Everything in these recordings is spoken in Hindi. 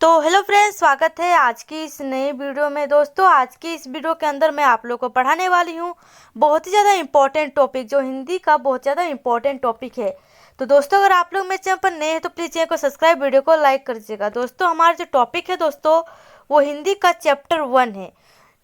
तो हेलो फ्रेंड्स, स्वागत है आज की इस नई वीडियो में। दोस्तों, आज की इस वीडियो के अंदर मैं आप लोगों को पढ़ाने वाली हूँ बहुत ही ज़्यादा इम्पोर्टेंट टॉपिक, जो हिंदी का बहुत ज़्यादा इम्पोर्टेंट टॉपिक है। तो दोस्तों, अगर आप लोग मेरे चैनल पर नए हैं तो प्लीज़ चैनल को सब्सक्राइब, वीडियो को लाइक कर दीजिएगा। दोस्तों, हमारा जो टॉपिक है दोस्तों, वो हिंदी का चैप्टर 1 है,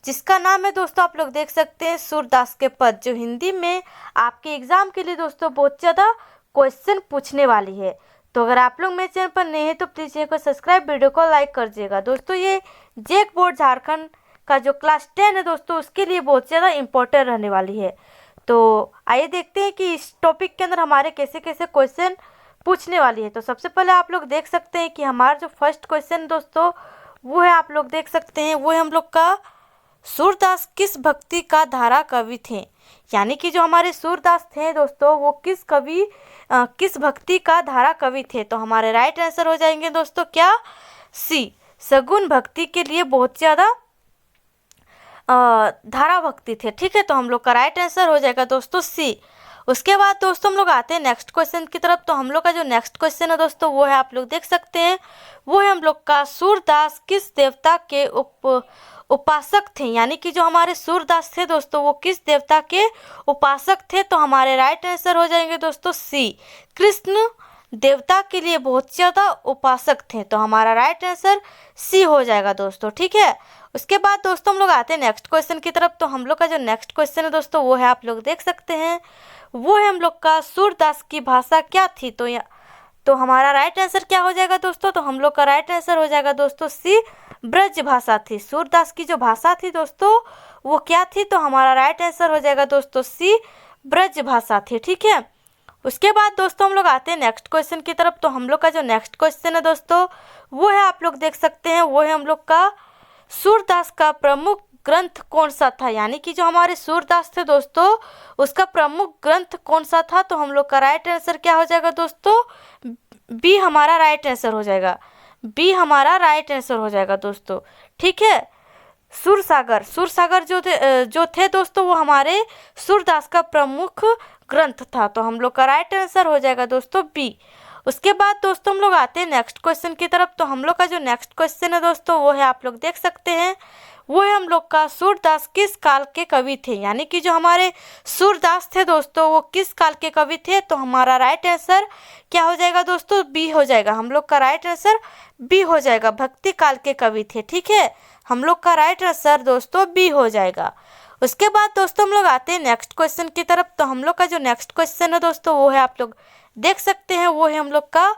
जिसका नाम है दोस्तों, आप लोग देख सकते हैं, सूरदास के पद, जो हिंदी में आपके एग्जाम के लिए दोस्तों बहुत ज़्यादा क्वेश्चन पूछने वाली है। तो अगर आप लोग मेरे चैनल पर नए हैं तो प्लीज़ चैनल को सब्सक्राइब, वीडियो को लाइक कर दीजिएगा। दोस्तों, ये जेक बोर्ड झारखंड का जो क्लास 10 है दोस्तों, उसके लिए बहुत ज़्यादा इम्पोर्टेंट रहने वाली है। तो आइए देखते हैं कि इस टॉपिक के अंदर हमारे कैसे कैसे क्वेश्चन पूछने वाली है। तो सबसे पहले आप लोग देख सकते हैं कि हमारा जो फर्स्ट क्वेश्चन दोस्तों, वो है, आप लोग देख सकते हैं, वो है हम लोग का, सूरदास किस भक्ति का धारा कवि थे। यानी कि जो हमारे सूरदास थे दोस्तों, वो किस भक्ति का धारा कवि थे। तो हमारे राइट आंसर हो जाएंगे दोस्तों क्या, सी, सगुन भक्ति के लिए बहुत ज़्यादा धारा भक्ति थे। ठीक है, तो हम लोग का राइट आंसर हो जाएगा दोस्तों सी। उसके बाद दोस्तों हम लोग आते हैं नेक्स्ट क्वेश्चन की तरफ। तो हम लोग का जो नेक्स्ट क्वेश्चन है दोस्तों, वो है, आप लोग देख सकते हैं, वो है हम लोग का, सूरदास किस देवता के उपासक थे। यानी कि जो हमारे सूरदास थे दोस्तों, वो किस देवता के उपासक थे। तो हमारे राइट आंसर हो जाएंगे दोस्तों सी, कृष्ण देवता के लिए बहुत ज़्यादा उपासक थे। तो हमारा राइट आंसर सी हो जाएगा दोस्तों। ठीक है, उसके बाद दोस्तों हम लोग आते हैं नेक्स्ट क्वेश्चन की तरफ। तो हम लोग का जो नेक्स्ट क्वेश्चन है दोस्तों, वो है, आप लोग देख सकते हैं, वो है हम लोग का, सूरदास की भाषा क्या थी। तो हमारा राइट आंसर क्या हो जाएगा दोस्तों, तो हम लोग का राइट आंसर हो जाएगा दोस्तों सी, ब्रज भाषा थी। सूरदास की जो भाषा थी दोस्तों, वो क्या थी। तो हमारा राइट आंसर हो जाएगा दोस्तों सी, ब्रज भाषा थी। ठीक है, उसके बाद दोस्तों हम लोग आते हैं नेक्स्ट क्वेश्चन की तरफ। तो हम लोग का जो नेक्स्ट क्वेश्चन है दोस्तों, वो है, आप लोग देख सकते हैं, वो है हम लोग का, सूरदास का प्रमुख ग्रंथ कौन सा था। यानी कि जो हमारे सूरदास थे दोस्तों, उसका प्रमुख ग्रंथ कौन सा था। तो हम लोग का राइट आंसर क्या हो जाएगा दोस्तों, बी हमारा राइट आंसर हो जाएगा, बी हमारा राइट आंसर हो जाएगा दोस्तों। ठीक है, सुरसागर जो थे दोस्तों, वो हमारे सूरदास का प्रमुख ग्रंथ था। तो हम लोग का राइट आंसर हो जाएगा दोस्तों बी। उसके बाद दोस्तों हम लोग आते हैं नेक्स्ट क्वेश्चन की तरफ। तो हम लोग का जो नेक्स्ट क्वेश्चन है दोस्तों, वो है, आप लोग देख सकते हैं, वो है हम लोग का, सूरदास किस काल के कवि थे। यानी कि जो हमारे सूरदास थे दोस्तों, वो किस काल के कवि थे। तो हमारा राइट आंसर क्या हो जाएगा दोस्तों, बी हो जाएगा। हम लोग का राइट आंसर बी हो जाएगा, भक्ति काल के कवि थे। ठीक है, हम लोग का राइट आंसर दोस्तों बी हो जाएगा। उसके बाद दोस्तों हम लोग आते हैं नेक्स्ट क्वेश्चन की तरफ। तो हम लोग का जो नेक्स्ट क्वेश्चन है दोस्तों, वो है, आप लोग देख सकते हैं, वो है हम लोग का,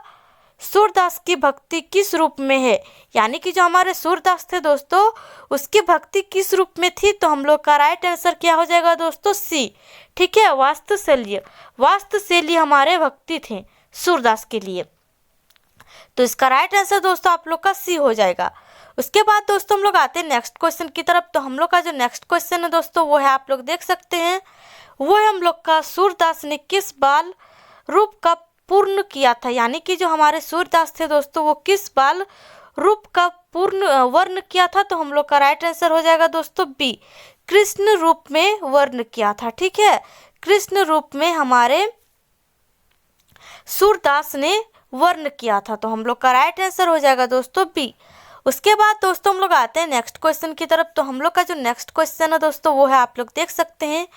सूरदास की भक्ति किस रूप में है। यानी कि जो हमारे सूरदास थे दोस्तों, उसकी भक्ति किस रूप में थी। तो हम लोग का राइट आंसर क्या हो जाएगा दोस्तों सी। ठीक है, वास्तुशैली हमारे भक्ति थे सूरदास के लिए। तो इसका राइट आंसर दोस्तों आप लोग का सी हो जाएगा। उसके बाद दोस्तों हम लोग आते हैं नेक्स्ट क्वेश्चन की तरफ। तो हम लोग का जो नेक्स्ट क्वेश्चन है दोस्तों, वो है, आप लोग देख सकते हैं, वो है हम लोग का, सूरदास ने किस बाल रूप का पूर्ण किया था। यानी कि जो हमारे सूरदास थे दोस्तों, वो किस बाल रूप का पूर्ण वर्ण किया था। तो हम लोग का राइट आंसर हो जाएगा दोस्तों बी, कृष्ण रूप में वर्ण किया था। ठीक है, कृष्ण रूप में हमारे सूरदास ने वर्ण किया था। तो हम लोग का राइट आंसर हो जाएगा दोस्तों बी। उसके बाद दोस्तों हम लोग आते हैं नेक्स्ट क्वेश्चन की तरफ। तो हम लोग का जो नेक्स्ट क्वेश्चन है दोस्तों, वो है, आप लोग देख सकते हैं,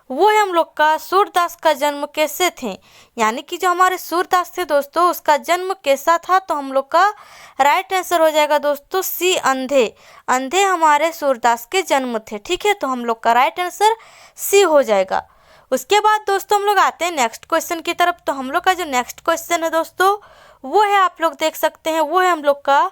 वो है हम लोग का, सूरदास का जन्म कैसे थे। यानी कि जो हमारे सूरदास थे दोस्तों, उसका जन्म कैसा था। तो हम लोग का राइट आंसर हो जाएगा दोस्तों सी, अंधे हमारे सूरदास के जन्म थे। ठीक है, तो हम लोग का राइट आंसर सी हो जाएगा। उसके बाद दोस्तों हम लोग आते हैं नेक्स्ट क्वेश्चन की तरफ। तो हम लोग का जो नेक्स्ट क्वेश्चन है दोस्तों, वो है, आप लोग देख सकते हैं, वो है हम लोग का,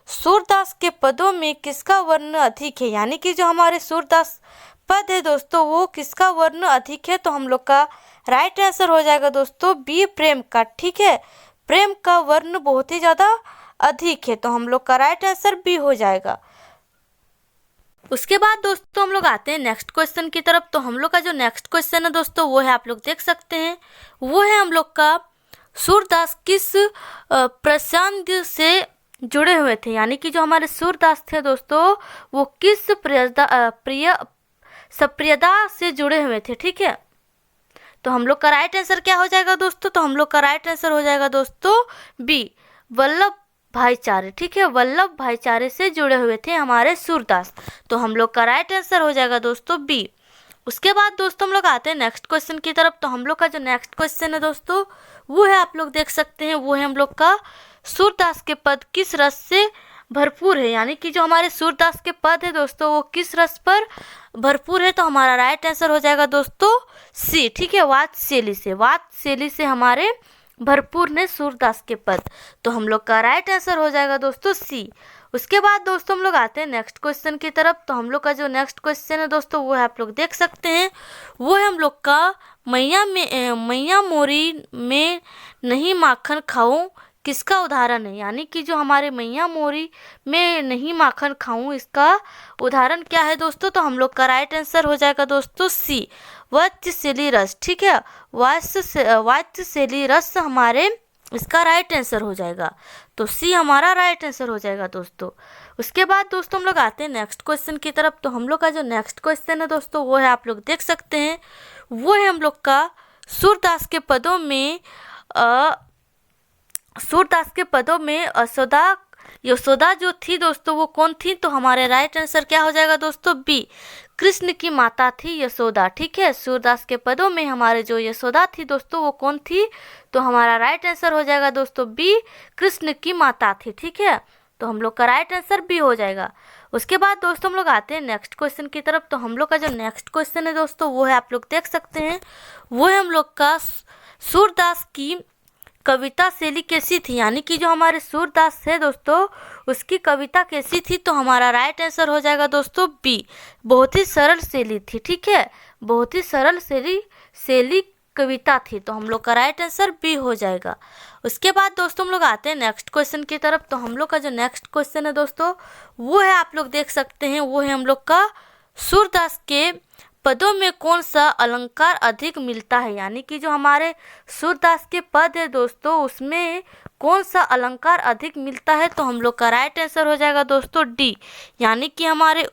सूरदास के पदों में किसका वर्ण अधिक है। यानी कि जो हमारे सूरदास पद है दोस्तों, वो किसका वर्ण अधिक है। तो हम लोग का राइट आंसर हो जाएगा दोस्तों बी, प्रेम का। ठीक है, प्रेम का वर्ण बहुत ही ज़्यादा अधिक है। तो हम लोग का राइट आंसर बी हो जाएगा। उसके बाद दोस्तों हम लोग आते हैं नेक्स्ट क्वेश्चन की तरफ। तो हम लोग का जो नेक्स्ट क्वेश्चन है दोस्तों, वो है, आप लोग देख सकते हैं, वो है हम लोग का, सूरदास किस प्रसंग से जुड़े हुए थे। यानी कि जो हमारे सूरदास थे दोस्तों, वो किस सप्रियदा से जुड़े हुए थे। ठीक है, तो हम लोग का राइट आंसर क्या हो जाएगा दोस्तों, तो हम लोग का राइट आंसर हो जाएगा दोस्तों बी, वल्लभ भाईचारे, ठीक है, वल्लभ भाईचारे से जुड़े हुए थे हमारे सूरदास। तो हम लोग का राइट आंसर हो जाएगा दोस्तों बी। उसके बाद दोस्तों हम लोग आते हैं नेक्स्ट क्वेश्चन की तरफ। तो हम लोग का जो नेक्स्ट क्वेश्चन है दोस्तों वो है, आप लोग देख सकते हैं, वो है हम लोग का सूरदास के पद किस रस से भरपूर है। यानी कि जो हमारे सूरदास के पद है दोस्तों वो किस रस पर भरपूर है। तो हमारा राइट आंसर हो जाएगा दोस्तों सी, ठीक है, वात्सल्य से हमारे भरपूर ने सूरदास के पद। तो हम लोग का राइट आंसर हो जाएगा दोस्तों सी। उसके बाद दोस्तों हम लोग आते हैं नेक्स्ट क्वेश्चन की तरफ। तो हम लोग का जो नेक्स्ट क्वेश्चन है दोस्तों वो है, आप लोग देख सकते हैं, वो है हम लोग का मैया मोरी में नहीं माखन खाऊं किसका उदाहरण है। यानी कि जो हमारे मैया मोरी में नहीं माखन खाऊं इसका उदाहरण क्या है दोस्तों। तो हम लोग का राइट आंसर हो जाएगा दोस्तों सी, वात्सल्य रस, ठीक है, वात्सल्य रस हमारे इसका राइट आंसर हो जाएगा। तो सी हमारा राइट आंसर हो जाएगा दोस्तों। उसके बाद दोस्तों हम लोग आते हैं नेक्स्ट क्वेश्चन की तरफ। तो हम लोग का जो नेक्स्ट क्वेश्चन है दोस्तों वो है, आप लोग देख सकते हैं, वो है हम लोग का सूरदास के पदों में यशोदा जो थी दोस्तों वो कौन थी। तो हमारे राइट आंसर क्या हो जाएगा दोस्तों बी, कृष्ण की माता थी यशोदा, ठीक है। सूरदास के पदों में हमारे जो यशोदा थी दोस्तों वो कौन थी। तो हमारा राइट आंसर हो जाएगा दोस्तों बी, कृष्ण की माता थी, ठीक है। तो हम लोग का राइट आंसर बी हो जाएगा। उसके बाद दोस्तों हम लोग आते हैं नेक्स्ट क्वेश्चन की तरफ। तो हम लोग का जो नेक्स्ट क्वेश्चन है दोस्तों वो है, आप लोग देख सकते हैं, वो है हम लोग का सूरदास की कविता शैली कैसी थी। यानी कि जो हमारे सूरदास है दोस्तों उसकी कविता कैसी थी। तो हमारा राइट आंसर हो जाएगा दोस्तों बी, बहुत ही सरल शैली थी, ठीक है, बहुत ही सरल शैली कविता थी। तो हम लोग का राइट आंसर बी हो जाएगा। उसके बाद दोस्तों हम लोग आते हैं नेक्स्ट क्वेश्चन की तरफ। तो हम लोग का जो नेक्स्ट क्वेश्चन है दोस्तों वो है, आप लोग देख सकते हैं, वो है हम लोग का सूरदास के पदों में कौन सा अलंकार अधिक मिलता है। यानी कि जो हमारे सूरदास के पद है दोस्तों उसमें कौन सा अलंकार अधिक मिलता है। तो हम लोग का राइट आंसर हो जाएगा दोस्तों डी, यानी कि हमारे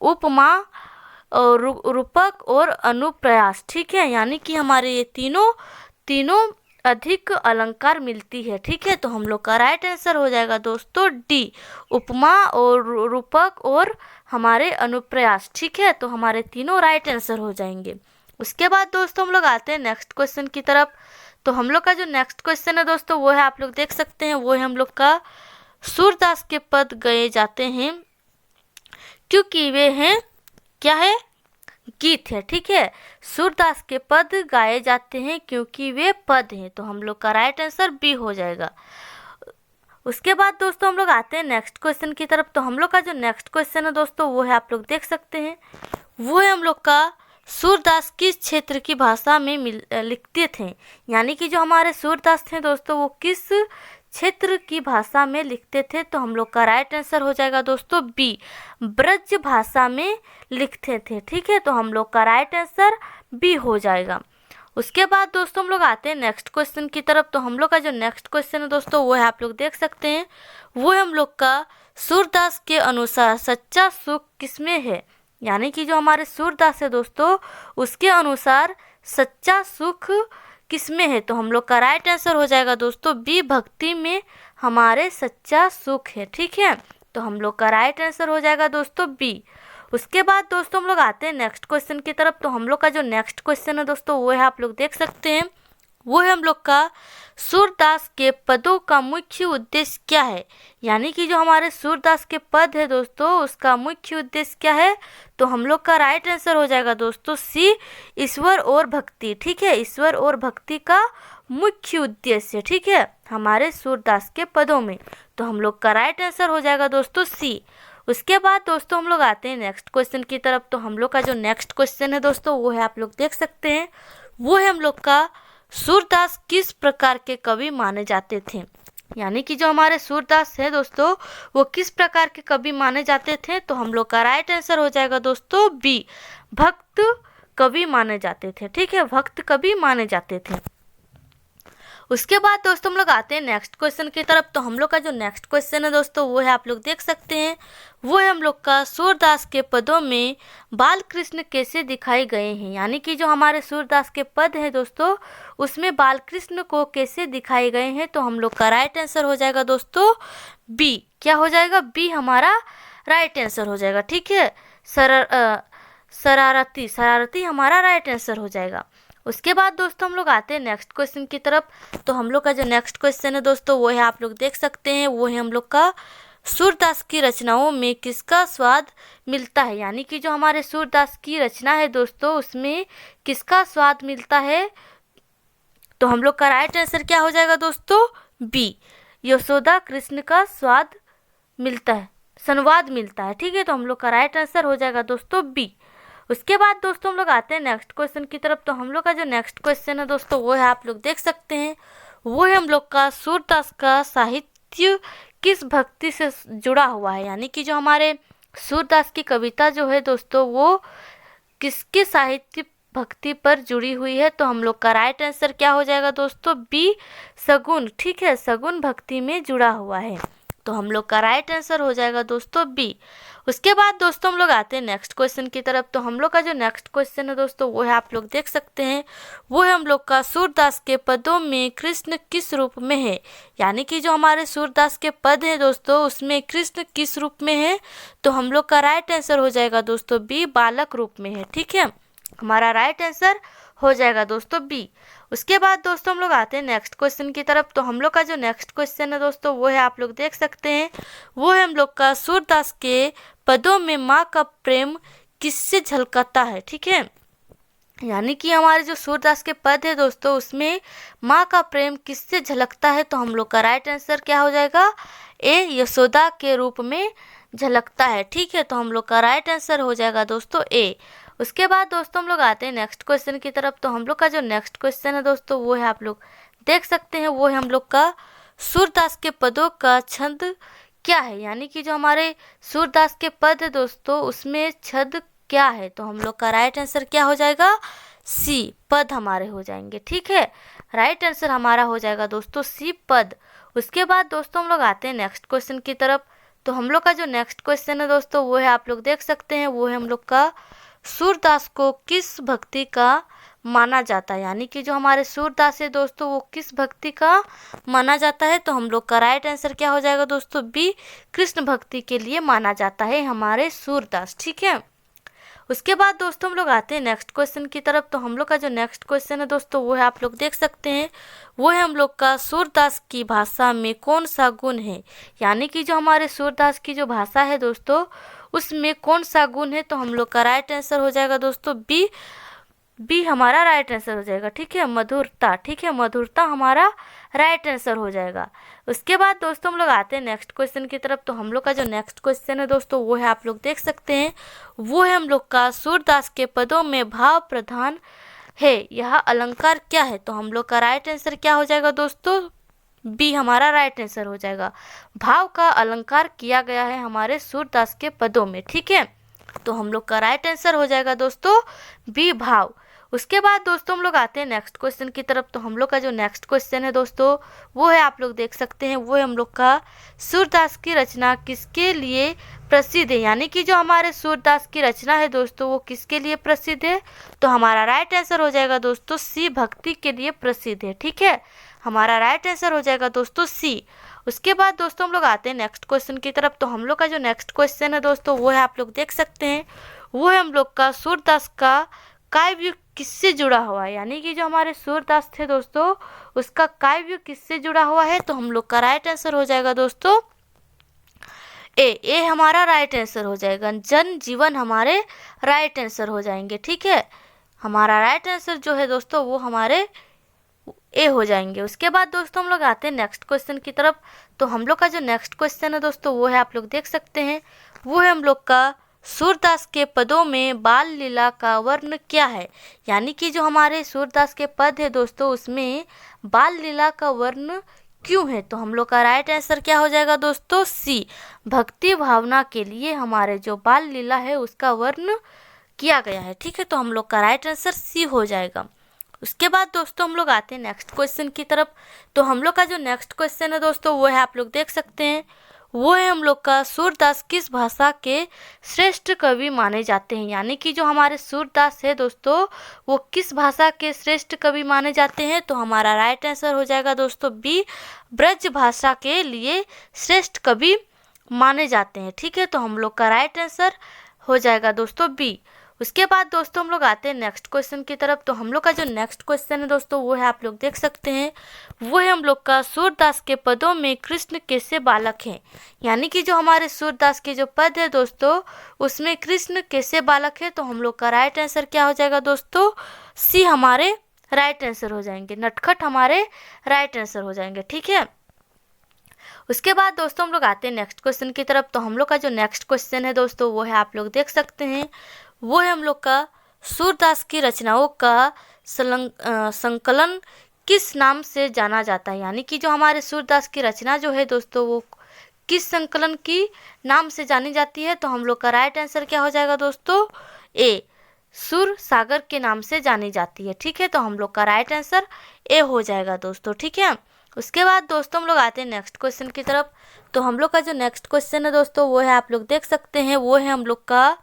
उपमा और रूपक और अनुप्रयास, ठीक है। यानी कि हमारे ये तीनों अधिक अलंकार मिलती है, ठीक है। तो हम लोग का राइट आंसर हो जाएगा दोस्तों डी, उपमा और रूपक और हमारे अनुप्रयास, ठीक है। तो हमारे तीनों राइट आंसर हो जाएंगे। उसके बाद दोस्तों हम लोग आते हैं नेक्स्ट क्वेश्चन की तरफ। तो हम लोग का जो नेक्स्ट क्वेश्चन है दोस्तों वो है, आप लोग देख सकते हैं, वो है हम लोग का सूरदास के पद गाए जाते हैं क्योंकि वे हैं, क्या है, गीत है, ठीक है। सूरदास के पद गाए जाते हैं क्योंकि वे पद हैं। तो हम लोग का राइट आंसर बी हो जाएगा। उसके बाद दोस्तों हम लोग आते हैं नेक्स्ट क्वेश्चन की तरफ। तो हम लोग का जो नेक्स्ट क्वेश्चन है दोस्तों वो है, आप लोग देख सकते हैं, वो है हम लोग का सूरदास किस क्षेत्र की भाषा में लिखते थे। यानी कि जो हमारे सूरदास थे दोस्तों वो किस क्षेत्र की भाषा में लिखते थे। तो हम लोग का राइट आंसर हो जाएगा दोस्तों बी, ब्रज भाषा में लिखते थे, ठीक है। तो हम लोग का राइट आंसर बी हो जाएगा। उसके बाद दोस्तों हम लोग आते हैं नेक्स्ट क्वेश्चन की तरफ। तो हम लोग का जो नेक्स्ट क्वेश्चन है दोस्तों वो है, आप लोग देख सकते हैं, वो है हम लोग का सूरदास के अनुसार सच्चा सुख किसमें है। यानी कि जो हमारे सूरदास है दोस्तों उसके अनुसार सच्चा सुख किसमें है। तो हम लोग का राइट आंसर हो जाएगा दोस्तों बी, भक्ति में हमारे सच्चा सुख है, ठीक है। तो हम लोग का राइट आंसर हो जाएगा दोस्तों बी। उसके बाद दोस्तों हम लोग आते हैं नेक्स्ट क्वेश्चन की तरफ। तो हम लोग का जो नेक्स्ट क्वेश्चन है दोस्तों वो है, आप लोग देख सकते हैं, वो है हम लोग का सूरदास के पदों का मुख्य उद्देश्य क्या है। यानी कि जो हमारे सूरदास के पद है दोस्तों उसका मुख्य उद्देश्य क्या है। तो हम लोग का राइट आंसर हो जाएगा दोस्तों सी, ईश्वर और भक्ति, ठीक है। ईश्वर और भक्ति का मुख्य उद्देश्य, ठीक है, हमारे सूरदास के पदों में। तो हम लोग का राइट आंसर हो जाएगा दोस्तों सी। उसके बाद दोस्तों हम लोग आते हैं नेक्स्ट क्वेश्चन की तरफ। तो हम लोग का जो नेक्स्ट क्वेश्चन है दोस्तों वो है, आप लोग देख सकते हैं, वो है हम लोग का सूरदास किस प्रकार के कवि माने जाते थे। यानी कि जो हमारे सूरदास है दोस्तों वो किस प्रकार के कवि माने जाते थे। तो हम लोग का राइट आंसर हो जाएगा दोस्तों बी, भक्त कवि माने जाते थे, ठीक है, भक्त कवि माने जाते थे। उसके बाद दोस्तों हम लोग आते हैं नेक्स्ट क्वेश्चन की तरफ। तो हम लोग का जो नेक्स्ट क्वेश्चन है दोस्तों वो है, आप लोग देख सकते हैं, वो है हम लोग का सूरदास के पदों में बाल कृष्ण कैसे दिखाए गए हैं। यानी कि जो हमारे सूरदास के पद हैं दोस्तों उसमें बाल कृष्ण को कैसे दिखाए गए हैं। तो हम लोग का राइट आंसर हो जाएगा दोस्तों बी। क्या हो जाएगा? बी हमारा राइट आंसर हो जाएगा। ठीक है, शरारती, शरारती हमारा राइट आंसर हो जाएगा। उसके बाद दोस्तों हम लोग आते हैं नेक्स्ट क्वेश्चन की तरफ। तो हम लोग का जो नेक्स्ट क्वेश्चन है दोस्तों वो है, आप लोग देख सकते हैं, वो है हम लोग का सूरदास की रचनाओं में किसका स्वाद मिलता है। यानी कि जो हमारे सूरदास की रचना है दोस्तों उसमें किसका स्वाद मिलता है। तो हम लोग का राइट आंसर क्या हो जाएगा दोस्तों? बी, यशोदा कृष्ण का स्वाद मिलता है, संवाद मिलता है। ठीक है, तो हम लोग का राइट आंसर हो जाएगा दोस्तों बी। उसके बाद दोस्तों हम लोग आते हैं नेक्स्ट क्वेश्चन की तरफ। तो हम लोग का जो नेक्स्ट क्वेश्चन है दोस्तों वो है, आप लोग देख सकते हैं, वो है हम लोग का सूरदास का साहित्य किस भक्ति से जुड़ा हुआ है। यानी कि जो हमारे सूरदास की कविता जो है दोस्तों वो किसके साहित्य भक्ति पर जुड़ी हुई है। तो हम लोग का राइट आंसर क्या हो जाएगा दोस्तों? बी, सगुन। ठीक है, सगुन भक्ति में जुड़ा हुआ है। तो हम लोग का राइट आंसर हो जाएगा दोस्तों बी। उसके बाद दोस्तों हम लोग आते हैं नेक्स्ट क्वेश्चन की तरफ। तो हम लोग का जो नेक्स्ट क्वेश्चन है दोस्तों वो है, आप लोग देख सकते हैं, वो है हम लोग का सूरदास के पदों में कृष्ण किस रूप में है। यानी कि जो हमारे सूरदास के पद हैं दोस्तों उसमें कृष्ण किस रूप में है। तो हम लोग का राइट आंसर हो जाएगा दोस्तों बी, बालक रूप में है। ठीक है, हमारा राइट आंसर हो जाएगा दोस्तों बी। उसके बाद दोस्तों हम लोग आते हैं नेक्स्ट क्वेश्चन की तरफ। तो हम लोग का जो नेक्स्ट क्वेश्चन है दोस्तों वो है, आप लोग देख सकते हैं, वो है हम लोग का सूरदास के पदों में माँ का प्रेम किससे झलकता है। ठीक है, यानी कि हमारे जो सूरदास के पद है दोस्तों उसमें माँ का प्रेम किससे झलकता है। तो हम लोग का राइट आंसर क्या हो जाएगा? ए, यशोदा के रूप में झलकता है। ठीक है, तो हम लोग का राइट आंसर हो जाएगा दोस्तों ए। उसके बाद दोस्तों हम लोग आते हैं नेक्स्ट क्वेश्चन की तरफ। तो हम लोग का जो नेक्स्ट क्वेश्चन है दोस्तों वो है, आप लोग देख सकते हैं, वो है हम लोग का सूरदास के पदों का छंद क्या है। यानी कि जो हमारे सूरदास के पद है दोस्तों उसमें छंद क्या है। तो हम लोग का राइट आंसर क्या हो जाएगा? सी, पद हमारे हो जाएंगे। ठीक है, राइट आंसर हमारा हो जाएगा दोस्तों सी, पद। उसके बाद दोस्तों हम लोग आते हैं नेक्स्ट क्वेश्चन की तरफ। तो हम लोग का जो नेक्स्ट क्वेश्चन है दोस्तों वो है, आप लोग देख सकते हैं, वो है हम लोग का सूरदास को किस भक्ति का माना जाता है। यानी कि जो हमारे सूरदास है दोस्तों वो किस भक्ति का माना जाता है। तो हम लोग का राइट आंसर क्या हो जाएगा दोस्तों? बी, कृष्ण भक्ति के लिए माना जाता है हमारे सूरदास। ठीक है, उसके बाद दोस्तों हम लोग आते हैं नेक्स्ट क्वेश्चन की तरफ। तो हम लोग का जो नेक्स्ट क्वेश्चन है दोस्तों वो है, आप लोग देख सकते हैं, वो है हम लोग का सूरदास की भाषा में कौन सा गुण है। यानी कि जो हमारे सूरदास की जो भाषा है दोस्तों उसमें कौन सा गुण है। तो हम लोग का राइट आंसर हो जाएगा दोस्तों बी, बी हमारा राइट आंसर हो जाएगा। ठीक है, मधुरता। ठीक है, मधुरता हमारा राइट आंसर हो जाएगा। उसके बाद दोस्तों हम लोग आते हैं नेक्स्ट क्वेश्चन की तरफ। तो हम लोग का जो नेक्स्ट क्वेश्चन है दोस्तों वो है, आप लोग देख सकते हैं, वो है हम लोग का सूरदास के पदों में भाव प्रधान है, यह अलंकार क्या है। तो हम लोग का राइट आंसर क्या हो जाएगा दोस्तों? बी हमारा राइट आंसर हो जाएगा। भाव का अलंकार किया गया है हमारे सूरदास के पदों में। ठीक है, तो हम लोग का राइट आंसर हो जाएगा दोस्तों बी, भाव। उसके बाद दोस्तों हम लोग आते हैं नेक्स्ट क्वेश्चन की तरफ। तो हम लोग का जो नेक्स्ट क्वेश्चन है दोस्तों वो है, आप लोग देख सकते हैं, वो है हम लोग का सूरदास की रचना किसके लिए प्रसिद्ध है। यानी कि जो हमारे सूरदास की रचना है दोस्तों वो किसके लिए प्रसिद्ध है। तो हमारा राइट आंसर हो जाएगा दोस्तों सी, भक्ति के लिए प्रसिद्ध है। ठीक है, हमारा राइट आंसर हो जाएगा दोस्तों सी। उसके बाद दोस्तों हम लोग आते हैं नेक्स्ट क्वेश्चन की तरफ। तो हम लोग का जो नेक्स्ट क्वेश्चन है दोस्तों वो है, आप लोग देख सकते हैं, वो है हम लोग का सूरदास का काव्य किससे जुड़ा हुआ है। यानी कि जो हमारे सूरदास थे दोस्तों उसका काव्य किससे जुड़ा हुआ है। तो हम लोग का राइट आंसर हो जाएगा दोस्तों ए हमारा राइट आंसर हो जाएगा। जन जीवन हमारे राइट आंसर हो जाएंगे। ठीक है, हमारा राइट आंसर जो है दोस्तों वो हमारे ए हो जाएंगे। उसके बाद दोस्तों हम लोग आते हैं नेक्स्ट क्वेश्चन की तरफ। तो हम लोग का जो नेक्स्ट क्वेश्चन है दोस्तों वो है, आप लोग देख सकते हैं, वो है हम लोग का सूरदास के पदों में बाल लीला का वर्ण क्या है। यानी कि जो हमारे सूरदास के पद है दोस्तों उसमें बाल लीला का वर्ण क्यों है। तो हम लोग का राइट आंसर क्या हो जाएगा दोस्तों सी, भक्ति भावना के लिए हमारे जो बाल लीला है उसका वर्ण किया गया है। ठीक है, तो हम लोग का राइट आंसर सी हो जाएगा। उसके बाद दोस्तों हम लोग आते हैं नेक्स्ट क्वेश्चन की तरफ। तो हम लोग का जो नेक्स्ट क्वेश्चन है दोस्तों वो है, आप लोग देख सकते हैं, वो है हम लोग का सूरदास किस भाषा के श्रेष्ठ कवि माने जाते हैं। यानी कि जो हमारे सूरदास है दोस्तों वो किस भाषा के श्रेष्ठ कवि माने जाते हैं। तो हमारा राइट आंसर हो जाएगा दोस्तों बी, ब्रज भाषा के लिए श्रेष्ठ कवि माने जाते हैं। ठीक है, तो हम लोग का राइट आंसर हो जाएगा दोस्तों बी। उसके बाद दोस्तों हम लोग आते हैं नेक्स्ट क्वेश्चन की तरफ। तो हम लोग का जो नेक्स्ट क्वेश्चन है दोस्तों वो है, आप लोग देख सकते हैं, वो है हम लोग का सूरदास के पदों में कृष्ण कैसे बालक हैं। यानी कि जो हमारे सूरदास के जो पद है दोस्तों उसमें कृष्ण कैसे बालक है। तो हम लोग का राइट आंसर क्या हो जाएगा दोस्तों, सी हमारे राइट आंसर हो जाएंगे, नटखट हमारे राइट आंसर हो जाएंगे। ठीक है, उसके बाद दोस्तों हम लोग आते हैं नेक्स्ट क्वेश्चन की तरफ। तो हम लोग का जो नेक्स्ट क्वेश्चन है दोस्तों वो है, आप लोग देख सकते हैं, वो है हम लोग का सूरदास की रचनाओं का संकलन किस नाम से जाना जाता है। यानी कि जो हमारे सूरदास की रचना जो है दोस्तों वो किस संकलन की नाम से जानी जाती है। तो हम लोग का राइट आंसर क्या हो जाएगा दोस्तों, ए, सुर सागर के नाम से जानी जाती है। ठीक है, तो हम लोग का राइट आंसर ए हो जाएगा दोस्तों। ठीक है, उसके बाद दोस्तों हम लोग आते हैं नेक्स्ट क्वेश्चन की तरफ। तो हम लोग का जो नेक्स्ट क्वेश्चन है दोस्तों वो है, आप लोग देख सकते हैं, वो है हम लोग का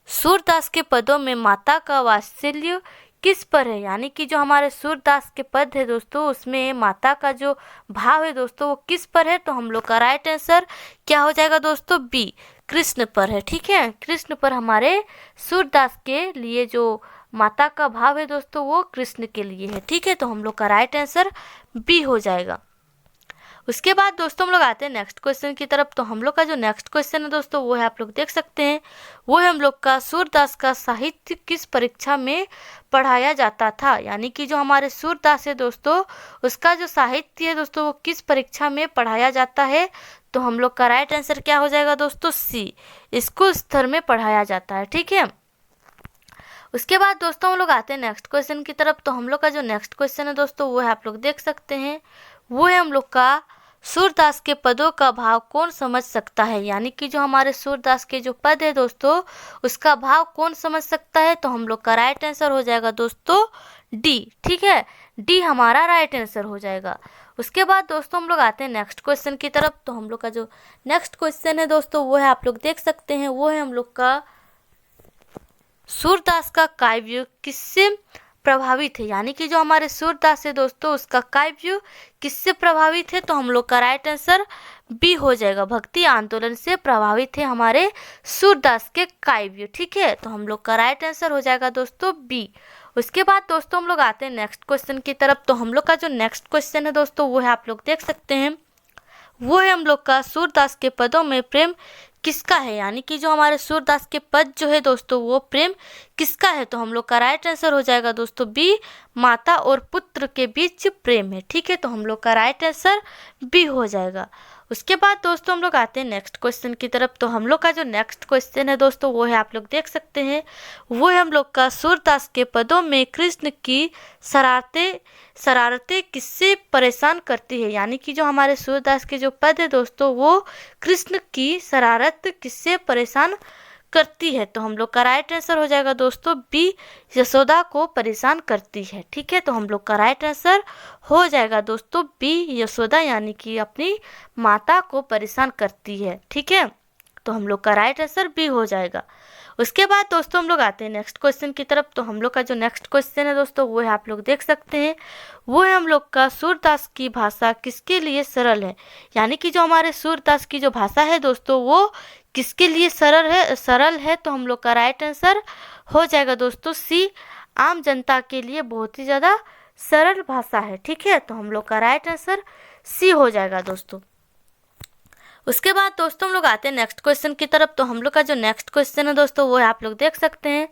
सूरदास के पदों में माता का वात्सल्य किस पर है। यानी कि जो हमारे सूरदास के पद है दोस्तों उसमें माता का जो भाव है दोस्तों वो किस पर है। तो हम लोग का राइट आंसर क्या हो जाएगा दोस्तों, बी, कृष्ण पर है। ठीक है, कृष्ण पर हमारे सूरदास के लिए जो माता का भाव है दोस्तों वो कृष्ण के लिए है। ठीक है, तो हम लोग का राइट आंसर बी हो जाएगा। उसके बाद दोस्तों हम लोग आते हैं नेक्स्ट क्वेश्चन की तरफ। तो हम लोग का जो नेक्स्ट क्वेश्चन है दोस्तों वो है, आप लोग देख सकते हैं, वो है हम लोग का सूरदास का साहित्य किस परीक्षा में पढ़ाया जाता था। यानी कि जो हमारे सूरदास है दोस्तों उसका जो साहित्य है दोस्तों वो किस परीक्षा में पढ़ाया जाता है। तो हम लोग का राइट आंसर क्या हो जाएगा दोस्तों, सी, स्कूल स्तर में पढ़ाया जाता है। ठीक है, उसके बाद दोस्तों हम लोग आते हैं नेक्स्ट क्वेश्चन की तरफ। तो हम लोग का जो नेक्स्ट क्वेश्चन है दोस्तों वो है, आप लोग देख सकते हैं, वो है हम लोग का सूरदास के पदों का भाव कौन समझ सकता है। यानी कि जो हमारे सूरदास के जो पद है दोस्तों उसका भाव कौन समझ सकता है। तो हम लोग का राइट आंसर हो जाएगा दोस्तों डी। ठीक है, डी हमारा राइट आंसर हो जाएगा। उसके बाद दोस्तों हम लोग आते हैं नेक्स्ट क्वेश्चन की तरफ। तो हम लोग का जो नेक्स्ट क्वेश्चन है दोस्तों वो है, आप लोग देख सकते हैं, वो है हम लोग का सूरदास का काव्य किससे प्रभावित है। यानी कि जो हमारे सूरदास है दोस्तों उसका काव्य किससे प्रभावित है। तो हम लोग का राइट आंसर बी हो जाएगा, भक्ति आंदोलन से प्रभावित है हमारे सूरदास के काव्य। ठीक है, तो हम लोग का राइट आंसर हो जाएगा दोस्तों बी। उसके बाद दोस्तों हम लोग आते हैं नेक्स्ट क्वेश्चन की तरफ। तो हम लोग का जो नेक्स्ट क्वेश्चन है दोस्तों वो है, आप लोग देख सकते हैं, वो है हम लोग का सूरदास के पदों में प्रेम किसका है। यानी कि जो हमारे सूरदास के पद जो है दोस्तों वो प्रेम किसका है। तो हम लोग का राइट आंसर हो जाएगा दोस्तों बी, माता और पुत्र के बीच प्रेम है। ठीक है, तो हम लोग का राइट आंसर बी हो जाएगा। उसके बाद दोस्तों हम लोग आते हैं नेक्स्ट क्वेश्चन की तरफ। तो हम लोग का जो नेक्स्ट क्वेश्चन है दोस्तों वो है, आप लोग देख सकते हैं, वो है हम लोग का सूरदास के पदों में कृष्ण की शरारतें किससे परेशान करती है। यानी कि जो हमारे सूरदास के जो पद है दोस्तों वो कृष्ण की शरारत किससे परेशान करती है। तो हम लोग का राइट आंसर हो जाएगा दोस्तों बी, यशोदा को परेशान करती है। ठीक है, तो हम लोग का राइट आंसर हो जाएगा दोस्तों बी, यशोदा यानी कि अपनी माता को परेशान करती है। ठीक है, तो हम लोग का राइट आंसर बी हो जाएगा। उसके बाद दोस्तों हम लोग आते हैं नेक्स्ट क्वेश्चन की तरफ। तो हम लोग का जो नेक्स्ट क्वेश्चन है दोस्तों वो है, आप लोग देख सकते हैं, वो है हम लोग का सूरदास की भाषा किसके लिए सरल है। यानी कि जो हमारे सूरदास की जो भाषा है दोस्तों वो किसके लिए सरल है। तो हम लोग का राइट आंसर हो जाएगा दोस्तों सी, आम जनता के लिए बहुत ही ज़्यादा सरल भाषा है। ठीक है, तो हम लोग का राइट आंसर सी हो जाएगा दोस्तों। उसके बाद दोस्तों हम लोग आते हैं नेक्स्ट क्वेश्चन की तरफ। तो हम लोग का जो नेक्स्ट क्वेश्चन है दोस्तों वो है, आप लोग देख सकते हैं,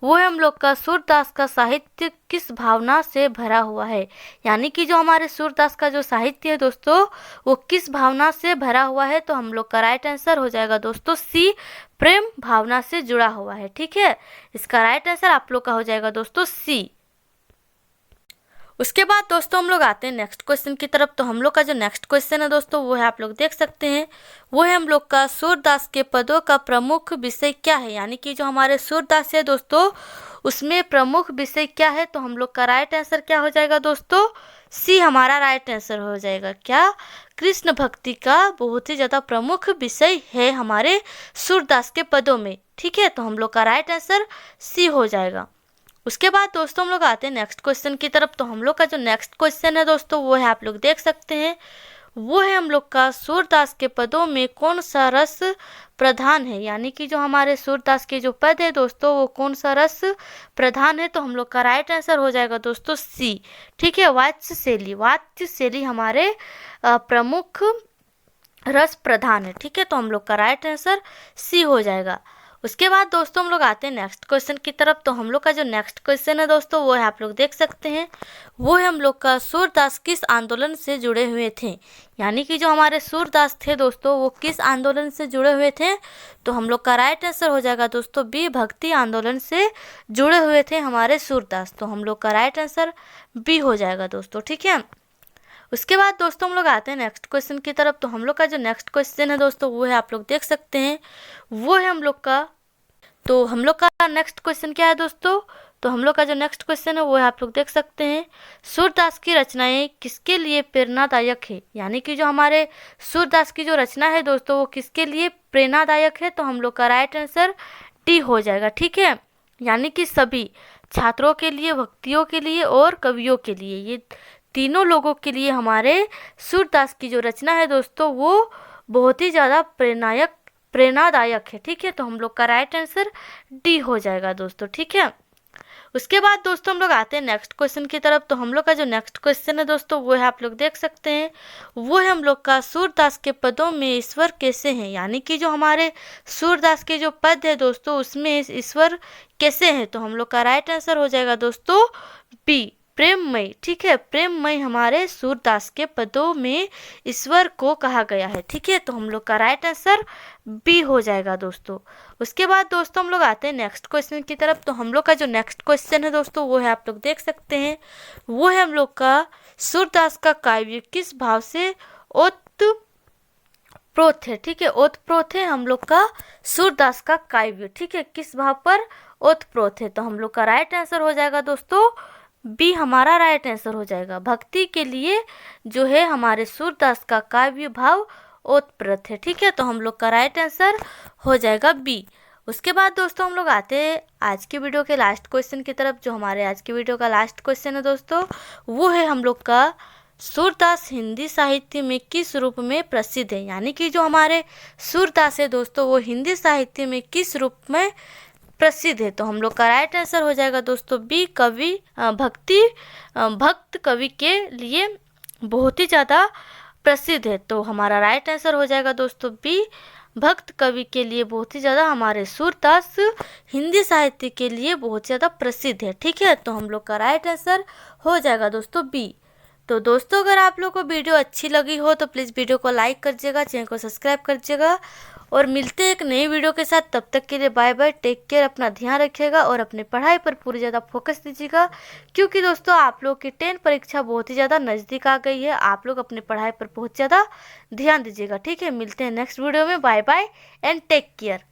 वो है हम लोग का सूरदास का साहित्य किस भावना से भरा हुआ है। यानी कि जो हमारे सूरदास का जो साहित्य है दोस्तों वो किस भावना से भरा हुआ है। तो हम लोग का राइट आंसर हो जाएगा दोस्तों सी, प्रेम भावना से जुड़ा हुआ है। ठीक है, इसका राइट आंसर आप लोग का हो जाएगा दोस्तों सी। उसके बाद दोस्तों हम लोग आते हैं नेक्स्ट क्वेश्चन की तरफ। तो हम लोग का जो नेक्स्ट क्वेश्चन है दोस्तों वो है, आप लोग देख सकते हैं, वो है हम लोग का सूरदास के पदों का प्रमुख विषय क्या है। यानी कि जो हमारे सूरदास है दोस्तों उसमें प्रमुख विषय क्या है। तो हम लोग का राइट आंसर क्या हो जाएगा दोस्तों, सी हमारा राइट आंसर हो जाएगा। क्या, कृष्ण भक्ति का बहुत ही ज़्यादा प्रमुख विषय है हमारे सूरदास के पदों में। ठीक है, तो हम लोग का राइट आंसर सी हो जाएगा। उसके बाद दोस्तों हम लोग आते हैं नेक्स्ट क्वेश्चन की तरफ। तो हम लोग का जो नेक्स्ट क्वेश्चन है दोस्तों वो है, आप लोग देख सकते हैं, वो है हम लोग का सूरदास के पदों में कौन सा रस प्रधान है। यानी कि जो हमारे सूरदास के जो पद है दोस्तों वो कौन सा रस प्रधान है। तो हम लोग का राइट आंसर हो जाएगा दोस्तों सी। ठीक है, वाच्य शैली, वाच्य शैली हमारे प्रमुख रस प्रधान है। ठीक है, तो हम लोग का राइट आंसर सी हो जाएगा। उसके बाद दोस्तों हम लोग आते हैं नेक्स्ट क्वेश्चन की तरफ। तो हम लोग का जो नेक्स्ट क्वेश्चन है दोस्तों वो है, आप लोग देख सकते हैं, वो है हम लोग का सूरदास किस आंदोलन से जुड़े हुए थे। यानी कि जो हमारे सूरदास थे दोस्तों वो किस आंदोलन से जुड़े हुए थे। तो हम लोग का राइट आंसर हो जाएगा दोस्तों बी, भक्ति आंदोलन से जुड़े हुए थे हमारे सूरदास। तो हम लोग का राइट आंसर बी हो जाएगा दोस्तों। ठीक है, उसके बाद दोस्तों हम लोग आते हैं नेक्स्ट क्वेश्चन की तरफ। तो हम लोग का जो नेक्स्ट क्वेश्चन है दोस्तों वो है, आप लोग देख सकते हैं, वो है हम लोग का, तो हम लोग का नेक्स्ट क्वेश्चन क्या है दोस्तों। तो हम लोग का जो नेक्स्ट क्वेश्चन है वो है, आप लोग देख सकते हैं, सूरदास की रचनाएं किसके लिए प्रेरणादायक है। यानी कि जो हमारे सूरदास की जो रचना है दोस्तों वो किसके लिए प्रेरणादायक है। तो हम लोग का राइट आंसर डी हो जाएगा। ठीक है, यानी कि सभी छात्रों के लिए, भक्तियों के लिए और कवियों के लिए, ये तीनों लोगों के लिए हमारे सूरदास की जो रचना है दोस्तों वो बहुत ही ज़्यादा प्रेरणादायक है। ठीक है, तो हम लोग का राइट आंसर डी हो जाएगा दोस्तों। ठीक है, उसके बाद दोस्तों हम लोग आते हैं नेक्स्ट क्वेश्चन की तरफ। तो हम लोग का जो नेक्स्ट क्वेश्चन है दोस्तों वो है, आप लोग देख सकते हैं, वो है हम लोग का सूरदास के पदों में ईश्वर कैसे हैं। यानी कि जो हमारे सूरदास के जो पद है दोस्तों उसमें ईश्वर कैसे हैं। तो हम लोग का राइट आंसर हो जाएगा दोस्तों बी, प्रेममय। ठीक है, प्रेममय हमारे सूरदास के पदों में ईश्वर को कहा गया है। ठीक है, तो हम लोग का राइट आंसर बी हो जाएगा दोस्तों। उसके बाद दोस्तों हम लोग आते हैं नेक्स्ट क्वेश्चन की तरफ। तो हम लोग का जो नेक्स्ट क्वेश्चन है दोस्तों वो है, आप लोग देख सकते हैं, वो है हम लोग का सूरदास का काव्य किस भाव से ओतप्रोत है। ठीक है, ओतप्रोत है हम लोग का सूरदास का काव्य। ठीक है, किस भाव पर ओतप्रोत है। तो हम लोग का राइट आंसर हो जाएगा दोस्तों बी, हमारा राइट आंसर हो जाएगा। भक्ति के लिए जो है हमारे सूरदास का काव्य भाव ओतप्रोत है। ठीक है, तो हम लोग का राइट आंसर हो जाएगा बी। उसके बाद दोस्तों हम लोग आते हैं आज की वीडियो के लास्ट क्वेश्चन की तरफ। जो हमारे आज की वीडियो का लास्ट क्वेश्चन है दोस्तों वो है हम लोग का, सूरदास हिंदी साहित्य में किस रूप में प्रसिद्ध है। यानी कि जो हमारे सूरदास है दोस्तों वो हिंदी साहित्य में किस रूप में प्रसिद्ध है। तो हम लोग का राइट आंसर हो जाएगा दोस्तों बी, कवि भक्त कवि के लिए बहुत ही ज़्यादा प्रसिद्ध है। तो हमारा राइट आंसर हो जाएगा दोस्तों बी, भक्त कवि के लिए बहुत ही ज़्यादा हमारे सूरदास हिंदी साहित्य के लिए बहुत ज़्यादा प्रसिद्ध है। ठीक है, तो हम लोग का राइट आंसर हो जाएगा दोस्तों बी। तो दोस्तों अगर आप लोग को वीडियो अच्छी लगी हो तो प्लीज़ वीडियो को लाइक करिएगा, चैनल को सब्सक्राइब करिएगा और मिलते हैं एक नई वीडियो के साथ। तब तक के लिए बाय बाय, टेक केयर, अपना ध्यान रखिएगा और अपने पढ़ाई पर पूरी ज़्यादा फोकस दीजिएगा, क्योंकि दोस्तों आप लोग की 10 परीक्षा बहुत ही ज़्यादा नज़दीक आ गई है। आप लोग अपने पढ़ाई पर बहुत ज़्यादा ध्यान दीजिएगा। ठीक है, मिलते हैं नेक्स्ट वीडियो में। Bye bye and take care.